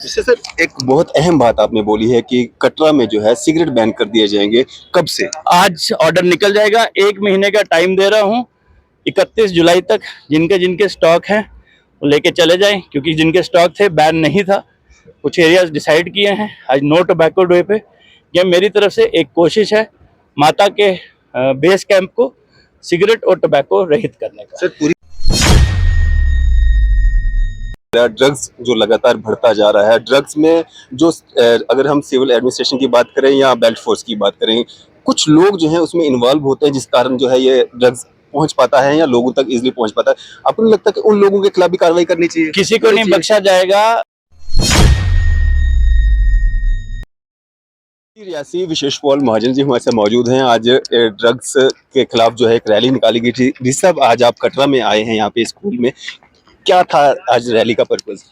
जैसे सर एक बहुत अहम बात आपने बोली है कि कटरा में जो है सिगरेट बैन कर दिए जाएंगे। कब से? आज ऑर्डर निकल जाएगा। 1 महीने का टाइम दे रहा हूँ, 31 जुलाई तक। जिनके जिनके स्टॉक हैं वो लेके चले जाएं, क्योंकि जिनके स्टॉक थे बैन नहीं था। कुछ एरियाज डिसाइड किए हैं आज नो टोबैको डे पे। यह मेरी तरफ से एक कोशिश है माता के बेस कैंप को सिगरेट और टोबैको रहित करने का। सर पूरी ड्रग्स जो लगातार बढ़ता जा रहा है, ड्रग्स में जो अगर हम सिविल एडमिनिस्ट्रेशन की बात करें या बेल्ट फोर्स की बात करें, कुछ लोग जो हैं उसमें इन्वॉल्व होते हैं जिस कारण जो है ये ड्रग्स पहुंच पाता है या लोगों तक इजीली पहुंच पाता है। आपको नहीं लगता कि उन लोगों के खिलाफ भी कार्रवाई करनी चाहिए? किसी को नहीं बख्शा जाएगा। रियासी विशेष पॉल महाजन जी हमारे साथ मौजूद हैं। आज ड्रग्स के खिलाफ जो है एक रैली निकाली गई थी। जी साहब, आज आप कटरा में आए हैं यहाँ पे स्कूल में, क्या था आज रैली का पर्पज?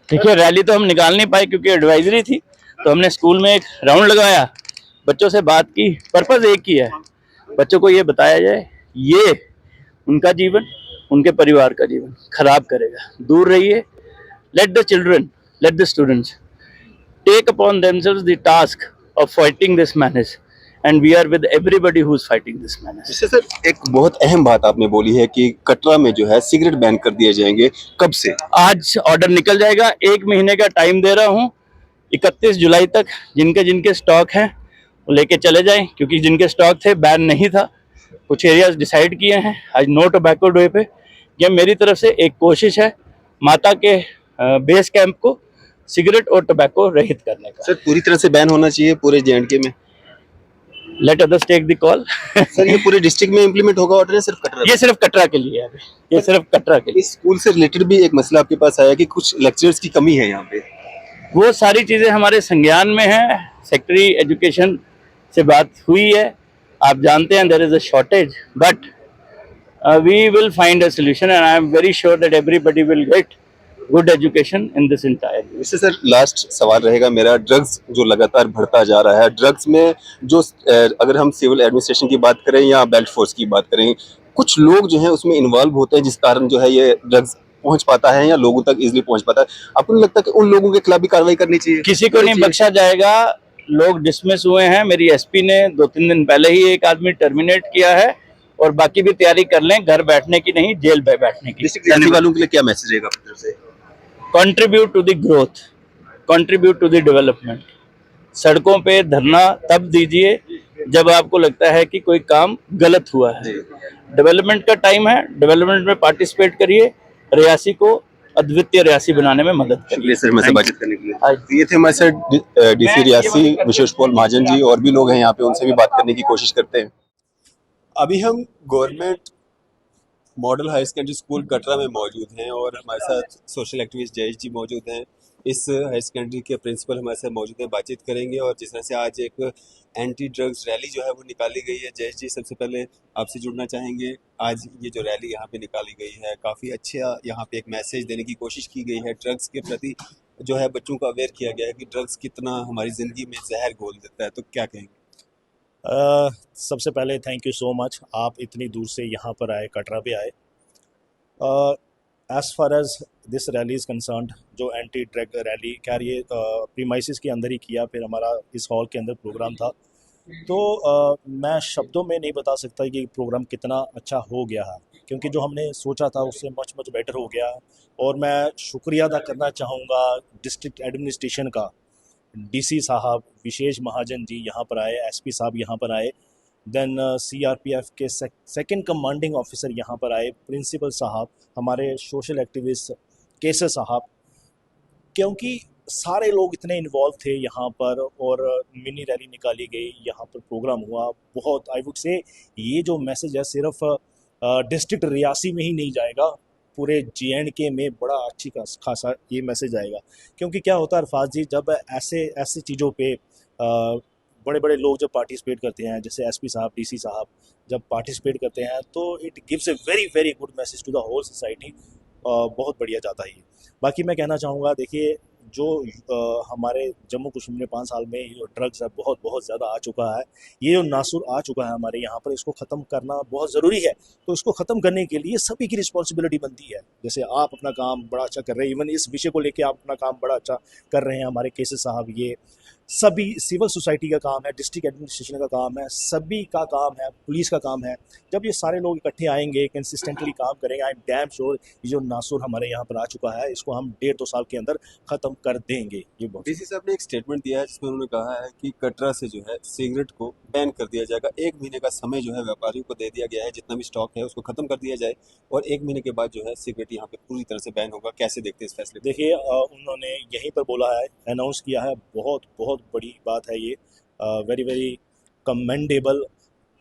देखिए, रैली तो हम निकाल नहीं पाए क्योंकि एडवाइजरी थी, तो हमने स्कूल में एक राउंड लगाया, बच्चों से बात की। पर्पज एक ही है, बच्चों को ये बताया जाए ये उनका जीवन, उनके परिवार का जीवन खराब करेगा, दूर रहिए। Let the children, let the students take upon themselves the task of fighting this menace, and we are with everybody who is fighting this menace. जैसे सर एक बहुत अहम बात आपने बोली है कि कटरा में जो है सिगरेट बैन कर दिए जाएंगे। कब से? आज ऑर्डर निकल जाएगा। 1 महीने का टाइम दे रहा हूँ, 31 जुलाई तक। जिनके जिनके स्टॉक हैं वो लेके चले जाएं, क्योंकि जिनके स्टॉक थे बैन नहीं था। कुछ एरियाज डिसाइड किए हैं आज नो टोबैको डे पे। यह मेरी तरफ से एक कोशिश है माता के बेस कैंप को सिगरेट और टोबैको रहित करने का। सर पूरी तरह से बैन होना चाहिए पूरे जेएंडके में? Let others take the call. Sir ये पूरे डिस्ट्रिक्ट में इम्प्लीमेंट होगा ऑर्डर या सिर्फ कटरा? ये सिर्फ कटरा के लिए है अभी, ये सिर्फ कटरा के लिए। इस स्कूल से रिलेटेड भी एक मसला आपके पास आया कि कुछ लेक्चरर्स की कमी है यहाँ पे। वो सारी चीज़ें हमारे संज्ञान में है। सेक्रेटरी एजुकेशन से बात हुई है। आप जानते हैं there is a shortage, but we will find a solution and I am very sure that everybody will get good education in this entire. इससे सर लास्ट सवाल रहेगा मेरा, ड्रग्स जो लगातार बढ़ता जा रहा है, ड्रग्स में जो अगर हम सिविल एडमिनिस्ट्रेशन की बात करें या बेल्ट फोर्स की बात करें, कुछ लोग जो हैं उसमें इन्वॉल्व होते हैं जिस कारण जो है ये ड्रग्स पहुंच पाता है या लोगों तक इजीली पहुंच पाता है। आपको नहीं लगता कि उन लोगों के खिलाफ भी कार्रवाई करनी चाहिए? किसी को नहीं बख्शा जाएगा। लोग डिसमिस हुए हैं। मेरी एसपी ने 2-3 दिन पहले ही एक आदमी टर्मिनेट किया है, और बाकी भी तैयारी कर लें, घर बैठने की नहीं, जेल पे बैठने की। डिस्ट्रिक्ट रियासी वालों के लिए क्या मैसेज रहेगा आपकी तरफ से? Contribute to the growth, contribute to the development. सड़कों पे धरना तब दीजिए जब आपको लगता है कि कोई काम गलत हुआ है। डेवलपमेंट का टाइम है, डेवलपमेंट में पार्टिसिपेट करिए, रियासी को अद्वितीय रियासी बनाने में मदद करिए। शुक्रिया सर हमारे से बातचीत करने के लिए। तो ये थे हमारे साथ डीसी रियासी विशेष पॉल महाजन जी, और भी लोग हैं यहाँ पे, उनसे भी बात करने की कोशिश करते हैं। अभी हम government model high secondary school Katra में मौजूद हैं और हमारे साथ सोशल एक्टिविस्ट जयेश जी मौजूद हैं। इस हाई सेकेंडरी के प्रिंसिपल हमारे साथ मौजूद हैं, बातचीत करेंगे। और जिस तरह से आज एक एंटी ड्रग्स रैली जो है वो निकाली गई है, जयेश जी सबसे पहले आपसे जुड़ना चाहेंगे। आज ये जो रैली यहाँ पे निकाली गई है, काफ़ी अच्छा यहाँ पे एक मैसेज देने की कोशिश की गई है। ड्रग्स के प्रति जो है बच्चों को अवेयर किया गया है कि ड्रग्स कितना हमारी ज़िंदगी में जहर घोल देता है, तो क्या कहेंगे? सबसे पहले थैंक यू सो मच, आप इतनी दूर से यहाँ पर आए, कटरा पे आए। As far as this rally is concerned, जो एंटी ड्रग रैली, खैर ये प्रीमाइसिस के अंदर ही किया, फिर हमारा इस हॉल के अंदर प्रोग्राम था। तो मैं शब्दों में नहीं बता सकता कि प्रोग्राम कितना अच्छा हो गया है, क्योंकि जो हमने सोचा था उससे मच बेटर हो गया। और मैं शुक्रिया अदा करना चाहूँगा डिस्ट्रिक्ट एडमिनिस्ट्रेशन का, डीसी साहब विशेष महाजन जी यहाँ पर आए, एसपी साहब यहाँ पर आए, देन सीआरपीएफ के सेकंड कमांडिंग ऑफिसर यहाँ पर आए, प्रिंसिपल साहब, हमारे सोशल एक्टिविस्ट केसर साहब, क्योंकि सारे लोग इतने इन्वॉल्व थे यहाँ पर। और मिनी रैली निकाली गई, यहाँ पर प्रोग्राम हुआ बहुत। आई वुड से ये जो मैसेज है सिर्फ डिस्ट्रिक्ट रियासी में ही नहीं जाएगा, पूरे जेएंडके में बड़ा अच्छी खासा ये मैसेज आएगा। क्योंकि क्या होता है अरफाज जी, जब ऐसे चीज़ों पे बड़े बड़े लोग जब पार्टिसिपेट करते हैं, जैसे एसपी साहब, डीसी साहब जब पार्टिसिपेट करते हैं, तो it gives a very very good message to the whole society. बहुत बढ़िया जाता है ये। बाकी मैं कहना चाहूँगा, देखिए जो हमारे जम्मू कश्मीर में 5 साल में जो ड्रग्स है बहुत बहुत ज़्यादा आ चुका है, ये जो नासुर आ चुका है हमारे यहाँ पर, इसको ख़त्म करना बहुत ज़रूरी है। तो इसको ख़त्म करने के लिए सभी की रिस्पॉन्सिबिलिटी बनती है। जैसे आप अपना काम बड़ा अच्छा कर रहे हैं, इवन इस विषय को लेके आप अपना काम बड़ा अच्छा कर रहे हैं, हमारे केसेस साहब, ये सभी सिविल सोसाइटी का काम है, डिस्ट्रिक्ट एडमिनिस्ट्रेशन का काम है, सभी का काम है, पुलिस का काम है। जब ये सारे लोग इकट्ठे आएंगे, कंसिस्टेंटली काम करेंगे, आई एम डैम श्योर ये जो नासुर हमारे यहाँ पर आ चुका है, इसको हम 1.5-2 साल के अंदर ख़त्म कर देंगे। ये बहुत डीसी साहब ने एक स्टेटमेंट दिया है जिसमें उन्होंने कहा है कि कटरा से जो है सिगरेट को बैन कर दिया जाएगा। 1 महीने का समय जो है व्यापारियों को दे दिया गया है, जितना भी स्टॉक है उसको खत्म कर दिया जाए और 1 महीने के बाद जो है सिगरेट यहाँ पे पूरी तरह से बैन होगा। कैसे देखते हैं इस फैसले को? देखिए, उन्होंने यहीं पर बोला है, अनाउंस किया है, बहुत बहुत बड़ी बात है ये, वेरी वेरी कमेंडेबल।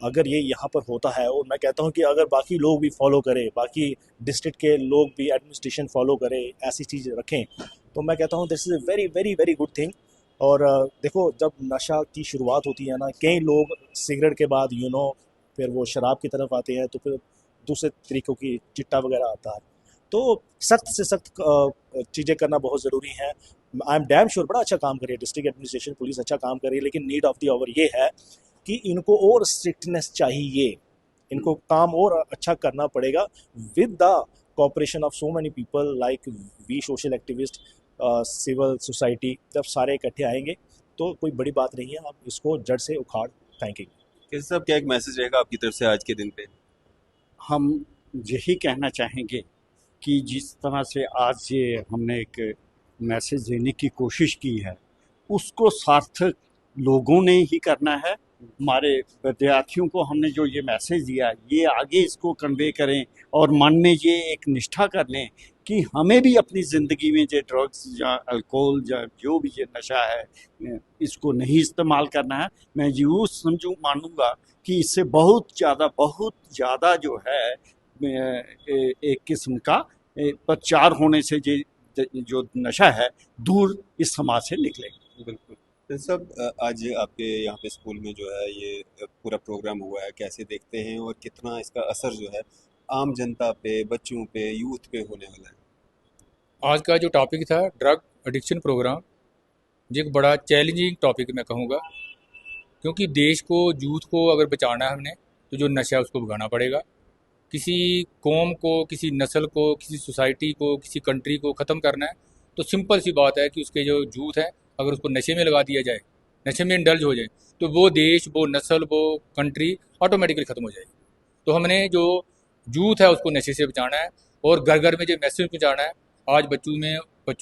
अगर ये यहाँ पर होता है, और मैं कहता हूँ कि अगर बाकी लोग भी फॉलो करें, बाकी डिस्ट्रिक्ट के लोग भी एडमिनिस्ट्रेशन फॉलो करें, ऐसी चीज़ रखें, तो मैं कहता हूँ this is a very very very good thing. और देखो, जब नशा की शुरुआत होती है ना, कई लोग सिगरेट के बाद फिर वो शराब की तरफ आते हैं, तो फिर दूसरे तरीक़ों की चिट्टा वगैरह आता है। तो सख्त से सख्त चीज़ें करना बहुत ज़रूरी है। आई एम डैम श्योर बड़ा अच्छा काम कर रही है डिस्ट्रिक्ट एडमिनिस्ट्रेशन, पुलिस अच्छा काम कर रही है, लेकिन नीड ऑफ द आवर ये है कि इनको और स्ट्रिक्टनेस चाहिए, इनको काम और अच्छा करना पड़ेगा with the cooperation of so many people like we social activist, civil society. जब सारे इकट्ठे आएंगे तो कोई बड़ी बात नहीं है, आप इसको जड़ से उखाड़ फेंकेंगे। कैसे साहब, क्या एक मैसेज रहेगा आपकी तरफ से आज के दिन पे? हम यही कहना चाहेंगे कि जिस तरह से आज ये हमने एक मैसेज देने की कोशिश की है, उसको सार्थक लोगों ने ही करना है। हमारे विद्यार्थियों को हमने जो ये मैसेज दिया, ये आगे इसको कन्वे करें और मन में ये एक निष्ठा कर लें कि हमें भी अपनी ज़िंदगी में जो ड्रग्स या अल्कोहल या जो भी ये नशा है, इसको नहीं इस्तेमाल करना है। मैं यूँ मानूंगा कि इससे बहुत ज़्यादा जो है एक किस्म का प्रचार होने से जो नशा है दूर इस समाज से निकलेगा। बिल्कुल। तो सब आज आपके यहाँ पे स्कूल में जो है ये पूरा प्रोग्राम हुआ है, कैसे देखते हैं और कितना इसका असर जो है आम जनता पे, बच्चों पे, यूथ पे होने वाला है? आज का जो टॉपिक था ड्रग एडिक्शन प्रोग्राम, ये एक बड़ा चैलेंजिंग टॉपिक मैं कहूँगा, क्योंकि देश को, यूथ को अगर बचाना है हमने, तो जो नशा है उसको भगाना पड़ेगा। किसी कौम को, किसी नस्ल को, किसी सोसाइटी को, किसी कंट्री को ख़त्म करना है तो सिंपल सी बात है कि उसके जो यूथ है, अगर उसको नशे में लगा दिया जाए, नशे में इंडल्ज हो जाए, तो वो देश, वो नस्ल, वो कंट्री ऑटोमेटिकली ख़त्म हो जाएगी। तो हमने जो यूथ है उसको नशे से बचाना है और घर घर में जो मैसेज पहुँचाना है। आज बच्चों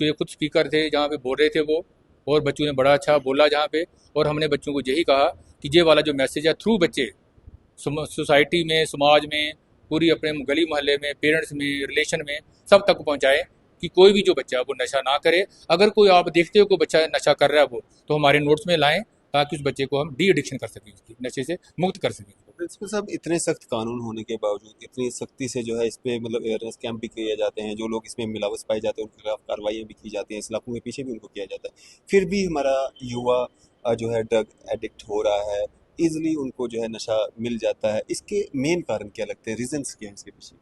ये खुद स्पीकर थे जहाँ पे बोल रहे थे वो, और बच्चों ने बड़ा अच्छा बोला जहाँ पे, और हमने बच्चों को यही कहा कि ये वाला जो मैसेज है थ्रू बच्चे सोसाइटी में, समाज में, पूरी अपने गली मोहल्ले में, पेरेंट्स में, रिलेशन में, सब तक पहुँचाएँ कि कोई भी जो बच्चा है वो नशा ना करे। अगर कोई आप देखते हो कोई बच्चा नशा कर रहा है वो, तो हमारे नोट्स में लाएं ताकि उस बच्चे को हम डी एडिक्शन कर सकें, उसकी नशे से मुक्त कर सकें। प्रिंसिपल साहब, इतने सख्त कानून होने के बावजूद, इतनी सख्ती से जो है इस पे मतलब अवेयरनेस कैंप भी किए जाते हैं, जो लोग इसमें मिलावट पाए जाते हैं उनके खिलाफ कार्रवाइयाँ भी की जाती हैं, इस्लाकों के पीछे भी उनको किया जाता है, फिर भी हमारा युवा जो है ड्रग एडिक्ट हो रहा है, ईजिली उनको जो है नशा मिल जाता है। इसके मेन कारण क्या लगते हैं, रीजंस क्या हैं इसके पीछे?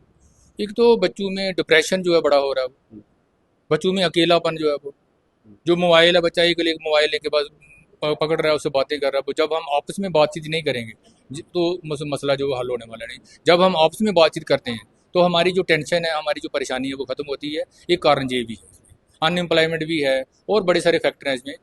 एक तो बच्चों में डिप्रेशन जो है बड़ा हो रहा है, बच्चों में अकेलापन जो है वो, जो मोबाइल है, बच्चा एक मोबाइल लेके बस पकड़ रहा है, उससे बातें कर रहा है। जब हम आपस में बातचीत नहीं करेंगे तो मसला जो हल होने वाला नहीं। जब हम आपस में बातचीत करते हैं तो हमारी जो टेंशन है, हमारी जो परेशानी है वो ख़त्म होती है। एक कारण ये भी है, अनएम्प्लॉयमेंट भी है और बड़े सारे फैक्टर हैं इसमें।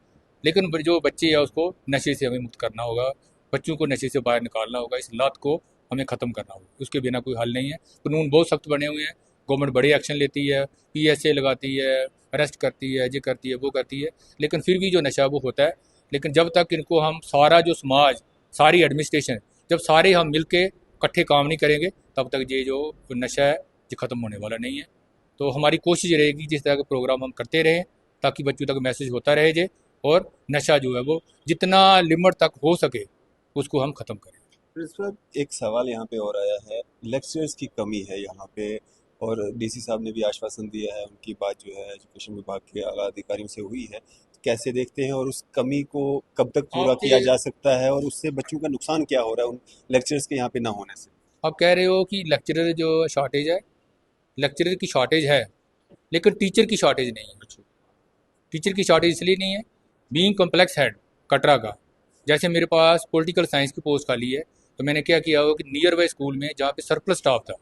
लेकिन जो बच्चे है उसको नशे से हमें मुक्त करना होगा, बच्चों को नशे से बाहर निकालना होगा, इस लत को हमें ख़त्म करना होगा। उसके बिना कोई हल नहीं है। कानून बहुत सख्त बने हुए हैं, गवर्नमेंट बड़े एक्शन लेती है, PSA लगाती है, अरेस्ट करती है, ये करती है, वो करती है, लेकिन फिर भी जो नशा वो होता है। लेकिन जब तक इनको हम सारा जो समाज, सारी एडमिनिस्ट्रेशन, जब सारे हम मिल के इकट्ठे काम नहीं करेंगे, तब तक ये जो नशा है ये ख़त्म होने वाला नहीं है। तो हमारी कोशिश रहेगी जिस तरह के प्रोग्राम हम करते रहें ताकि बच्चों तक मैसेज होता रहे जे, और नशा जो है वो जितना लिमिट तक हो सके उसको हम ख़त्म करें। प्रिंसिपल, एक सवाल यहाँ पे और आया है, लेक्चरर्स की कमी है यहाँ पे, और डीसी साहब ने भी आश्वासन दिया है, उनकी बात जो है एजुकेशन विभाग के आला अधिकारियों से हुई है। कैसे देखते हैं और उस कमी को कब तक पूरा किया जा सकता है, और उससे बच्चों का नुकसान क्या हो रहा है उन लेक्चरर्स के यहाँ पे ना होने से? आप कह रहे हो कि लेक्चरर जो शॉर्टेज है, लेक्चरर की शॉर्टेज है, लेकिन टीचर की शॉर्टेज नहीं है। टीचर की शॉर्टेज इसलिए नहीं है, बीइंग कॉम्प्लेक्स हेड कटरा का, जैसे मेरे पास पॉलिटिकल साइंस की पोस्ट खाली है, तो मैंने क्या किया हो कि नियर बाय स्कूल में जहाँ पे सरप्लस स्टाफ था,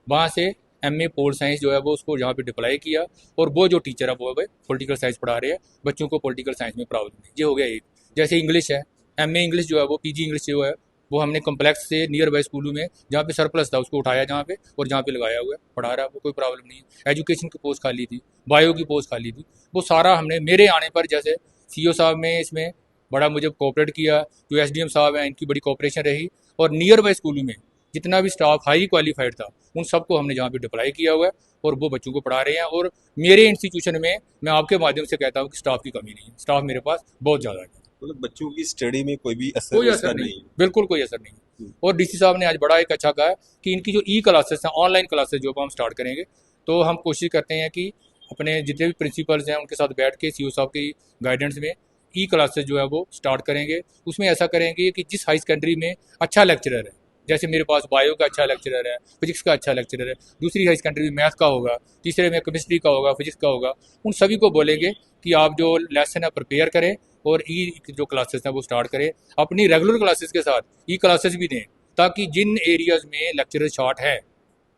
वहाँ से एमए पोल साइंस जो है वो उसको जहाँ पे डिप्लाई किया, और वो जो टीचर है वो पॉलिटिकल साइंस पढ़ा रहे हैं बच्चों को, पॉलिटिकल साइंस में प्रॉब्लम नहीं। ये हो गया एक। जैसे इंग्लिश है, एमए इंग्लिश जो है वो, पीजी इंग्लिश जो है वो हमने कॉम्प्लेक्स से नियर बाय स्कूलों में जहाँ पे सरप्लस था उसको उठाया जहाँ पे, और जहाँ पे लगाया हुआ है पढ़ा रहा है वो, कोई प्रॉब्लम नहीं है। एजुकेशन की पोस्ट खाली थी, बायो की पोस्ट खाली थी, वो सारा हमने मेरे आने पर, जैसे सीईओ साहब ने इसमें बड़ा मुझे कोऑपरेट किया, जो एसडीएम साहब हैं इनकी बड़ी कोऑपरेशन रही, और नियर बाय स्कूलों में जितना भी स्टाफ हाई क्वालिफाइड था उन सबको हमने जहाँ पे डिप्लाई किया हुआ है, और वो बच्चों को पढ़ा रहे हैं। और मेरे इंस्टीट्यूशन में मैं आपके माध्यम से कहता हूँ कि स्टाफ की कमी नहीं है, स्टाफ मेरे पास बहुत ज़्यादा है। मतलब बच्चों की स्टडी में कोई भी असर कोई इसका असर नहीं, बिल्कुल कोई असर नहीं। और डीसी साहब ने आज बड़ा एक अच्छा कहा है कि इनकी जो ई क्लासेस हैं, ऑनलाइन क्लासेस जो हम स्टार्ट करेंगे, तो हम कोशिश करते हैं कि अपने जितने भी प्रिंसिपल्स हैं उनके साथ बैठ के सीईओ साहब की गाइडेंस में ई क्लासेस जो है वो स्टार्ट करेंगे। उसमें ऐसा करेंगे कि जिस हाई सेकेंडरी में अच्छा लेक्चरर है, जैसे मेरे पास बायो का अच्छा लेक्चरर है, फिजिक्स का अच्छा लेक्चरर है, दूसरी हाई सेकेंडरी में मैथ का होगा, तीसरे में केमिस्ट्री का होगा, फिजिक्स का होगा, उन सभी को बोलेंगे कि आप जो लेसन है प्रिपेयर करें और ई जो क्लासेस हैं वो स्टार्ट करें। अपनी रेगुलर क्लासेस के साथ ई क्लासेस भी दें, ताकि जिन एरियाज़ में लेक्चरर शॉर्ट है,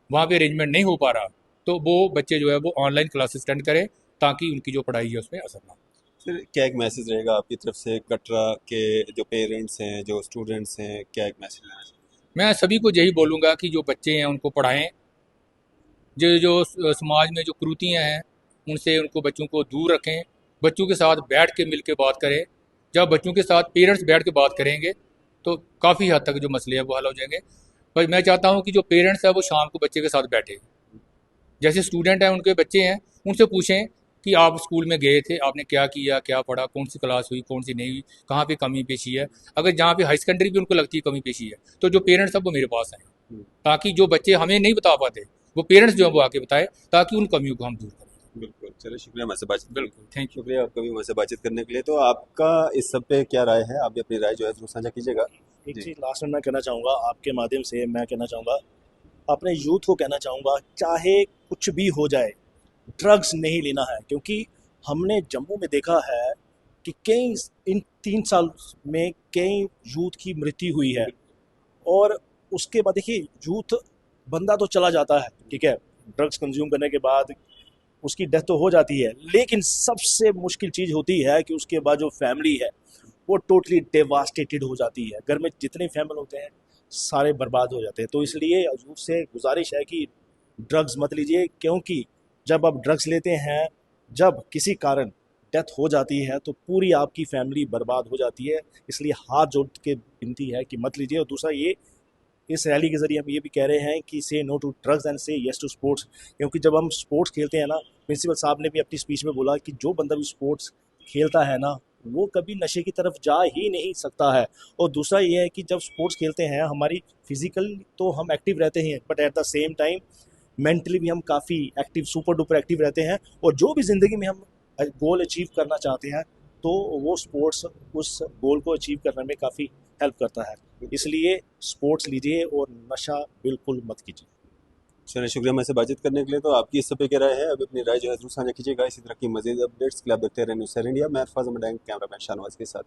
वहाँ पे अरेंजमेंट नहीं हो पा रहा, तो वो बच्चे जो है वो ऑनलाइन क्लासेस अटेंड करें, ताकि उनकी जो पढ़ाई है उसमें असर ना हो। फिर क्या एक मैसेज रहेगा आपकी तरफ से कटरा के जो पेरेंट्स हैं, जो स्टूडेंट्स हैं, क्या एक मैसेज देना चाहिए? मैं सभी को यही बोलूँगा कि जो बच्चे हैं उनको पढ़ाएं, जो समाज में जो कुरीतियाँ हैं उनसे उनको बच्चों को दूर रखें, बच्चों के साथ बैठ के मिल के बात करें। जब बच्चों के साथ पेरेंट्स बैठ के बात करेंगे तो काफ़ी हद तक जो मसले हैं वो हल हो जाएंगे। पर मैं चाहता हूँ कि जो पेरेंट्स हैं वो शाम को बच्चे के साथ बैठे, जैसे स्टूडेंट हैं उनके बच्चे हैं उनसे पूछें कि आप स्कूल में गए थे, आपने क्या किया, क्या पढ़ा, कौन सी क्लास हुई, कौन सी नहीं हुई, कहाँ पे कमी पेशी है। अगर जहाँ पे हाई सेकेंडरी भी उनको लगती है कमी पेशी है, तो जो पेरेंट्स हैं वो मेरे पास आए, ताकि जो बच्चे हमें नहीं बता पाते वो पेरेंट्स जो है वो आके बताए, ताकि उन कमियों को हम दूर करें। बिल्कुल, चलिए शुक्रिया हमारे से बातचीत बिल्कुल, थैंक यू। शुक्रिया आपका भी हमारे से बातचीत करने के लिए। तो आपका इस सब पे क्या राय है? आप भी अपनी राय जो है ज़रूर साझा कीजिएगा। एक जी। चीज़ लास्ट में मैं कहना चाहूँगा, आपके माध्यम से मैं कहना चाहूँगा, अपने यूथ को कहना चाहूँगा, चाहे कुछ भी हो जाए ड्रग्स नहीं लेना है, क्योंकि हमने जम्मू में देखा है कि कई इन 3 साल में कई यूथ की मृत्यु हुई है। और उसके बाद देखिए, यूथ बंदा तो चला जाता है, ठीक है, ड्रग्स कंज्यूम करने के बाद उसकी डेथ तो हो जाती है, लेकिन सबसे मुश्किल चीज़ होती है कि उसके बाद जो फैमिली है वो टोटली डेवास्टेटेड हो जाती है। घर में जितने फैमिली होते हैं सारे बर्बाद हो जाते हैं। तो इसलिए यूथ से गुजारिश है कि ड्रग्स मत लीजिए, क्योंकि जब आप ड्रग्स लेते हैं, जब किसी कारण डेथ हो जाती है तो पूरी आपकी फैमिली बर्बाद हो जाती है। इसलिए हाथ जोड़ के विनती है कि मत लीजिए। और दूसरा ये, इस रैली के ज़रिए हम ये भी कह रहे हैं कि से नो टू ड्रग्स एंड से यस टू स्पोर्ट्स, क्योंकि जब हम स्पोर्ट्स खेलते हैं ना, प्रिंसिपल साहब ने भी अपनी स्पीच में बोला कि जो बंदा भी स्पोर्ट्स खेलता है ना, वो कभी नशे की तरफ जा ही नहीं सकता है। और दूसरा ये है कि जब स्पोर्ट्स खेलते हैं, हमारी फिजिकल तो हम एक्टिव रहते हैं, but at the same time mentally भी हम काफ़ी एक्टिव, सुपर डुपर एक्टिव रहते हैं। और जो भी ज़िंदगी में हम गोल अचीव करना चाहते हैं, तो वो स्पोर्ट्स उस गोल को अचीव करने में काफ़ी हेल्प करता है। इसलिए स्पोर्ट्स लीजिए और नशा बिल्कुल मत कीजिए। चलिए शुक्रिया हमारे से बातचीत करने के लिए। तो आपकी इस सब पे क्या राय है? अभी अपनी राय जो है ज़रूर साझा कीजिएगा। इसी तरह की मज़ीद अपडेट्स के लिए आप देखते रहें न्यूज़ इंडिया। मैं अरफाज अहमद, कैमरामैन शाहनवाज के साथ।